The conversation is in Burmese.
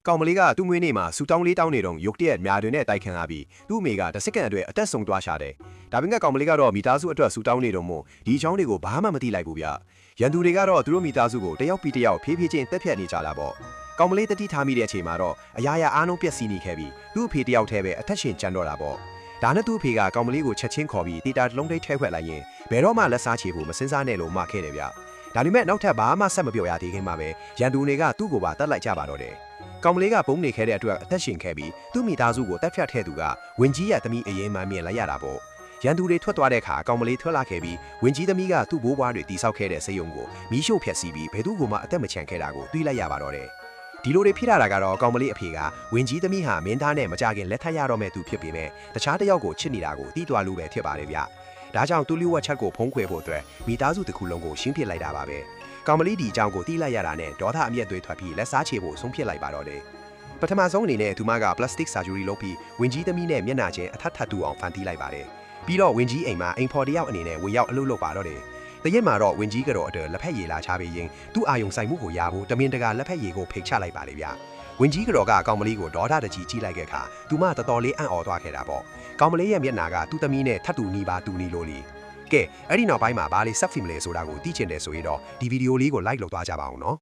ကောင်မလေးကသူ့မွေးနေ့မှာဆူတောင်းလေးတောင်းနေတော့ရုတ်တရက်မြာတွေနဲ့တိုက်ခန်းလာပြီးသူ့အမေကတစ်စက္ကန့်အတွင်းအသက်ဆုံးသွားရှာတယ်။ဒါပေမဲ့ကောင်မလေးကတော့မိသားစုအတွက်ဆူတောင်းနေတော့မို့ဒီအကြောင်းတွေကိုဘာမှမသိလိုက်ဘူးဗျ။ရန်သူတွေကတော့သူတို့မိသားစုကိုတယောက်ပြီးတယောက်ဖြည်းဖြည်းချင်းတက်ဖြတ်နေကြတာပေါ့။ကောင်မလေးတတိထားမိတဲ့အချိန်မှာတော့အရာရာအားလုံးပြက်စီးနေခဲ့ပြီးသူ့အဖေတယောက်တည်းပဲအသက်ရှင်ကျန်တော့တာပေါ့။ဒါနဲ့သူ့အဖေကကောင်မလေးကိုချက်ချင်းခေါ်ပြီးတေတာလုံးထိတ်ထဲခွက်လိုက်ရင်ဘယ်တော့မှလက်စားချေဖို့မစင်စားနဲ့လို့မှာခဲ့တယ်ဗျ။ဒါပေမဲ့နောက်ထပ်ဘာမှဆက်မပြောရသေးခင်မှာပဲရန်သူတွေကသူ့ကိုပါတတ်လိုက်ကြပါတော့တယ်။ကောင်မလေးကပုံနေခဲ့တဲ့အတွက်အသက်ရှင်ခဲ့ပြီးသူ့မိသားစုကိုတက်ဖြတ်ထဲသူကဝင်ကြီးရသမီးအရင်မှမြင်လိုက်ရတာပေါ့ရန်သူတွေထွက်သွားတဲ့အခါကောင်မလေးထွက်လာခဲ့ပြီးဝင်ကြီးသမီးကသူ့ဘိုးဘွားတွေတီဆောက်ခဲ့တဲ့စေယုံကိုမီးရှို့ဖျက်ဆီးပြီးဘယ်သူမှအသက်မချန်ခဲ့တာကိုတွေးလိုက်ရပါတော့တယ်ဒီလိုတွေဖြစ်လာတာကတော့ကောင်မလေးအဖေကဝင်ကြီးသမီးဟာမင်းသားနဲ့မကြခင်လက်ထပ်ရတော့မဲ့သူဖြစ်ပေမဲ့တခြားတစ်ယောက်ကိုချစ်နေတာကိုတီးတွားလို့ပဲဖြစ်ပါတယ်ဗျဒါကြောင့်သူ့လျှို့ဝှက်ချက်ကိုဖုံးကွယ်ဖို့အတွက်မိသားစုတစ်ခုလုံးကိုရှင်းပြလိုက်တာပါပဲကောင်မလေးဒီအကြောင်းကိုတီးလိုက်ရတာနဲ့ဒေါသအမျက်တွေထွက်ပြီးလက်စားချေဖို့ဆုံးဖြတ်လိုက်ပါတော့တယ်ပထမဆုံးအနေနဲ့သူမက plastic surgery လုပ်ပြီးဝင်ကြီးသမီးနဲ့မျက်နှာချင်းအထပ်ထပ်တူအောင်ဖန်တီးလိုက်ပါတယ်ပြီးတော့ဝင်ကြီးအိမ်မှာအိမ်ဖော်တယောက်အနေနဲ့ဝင်ရောက်အလုပ်လုပ်ပါတော့တယ်တရက်မှာတော့ဝင်ကြီးကတော့အတွက်လက်ဖက်ရည်လာချပေးရင်သူ့အာယုံဆိုင်မှုကိုရဖို့တမင်တကာလက်ဖက်ရည်ကိုဖိတ်ချလိုက်ပါလေဗျဝင်ကြီးကတော့ကကောင်မလေးကိုဒေါသတကြီးကြီးလိုက်ခဲ့ခါသူမတော်တော်လေးအံ့ဩသွားခဲ့တာပေါ့ကောင်မလေးရဲ့မျက်နှာကသူ့သမီးနဲ့ထပ်တူနီးပါတူနီလို့လေကဲအဲ့ဒီနောက်ပိုင်းမှာဘာလေးဆက်ဖီမလဲဆိုတာကိုသိချင်တယ်ဆိုရင်တော့ဒီဗီဒီယိုလေးကို like လုပ်သွားကြပါအောင်နော်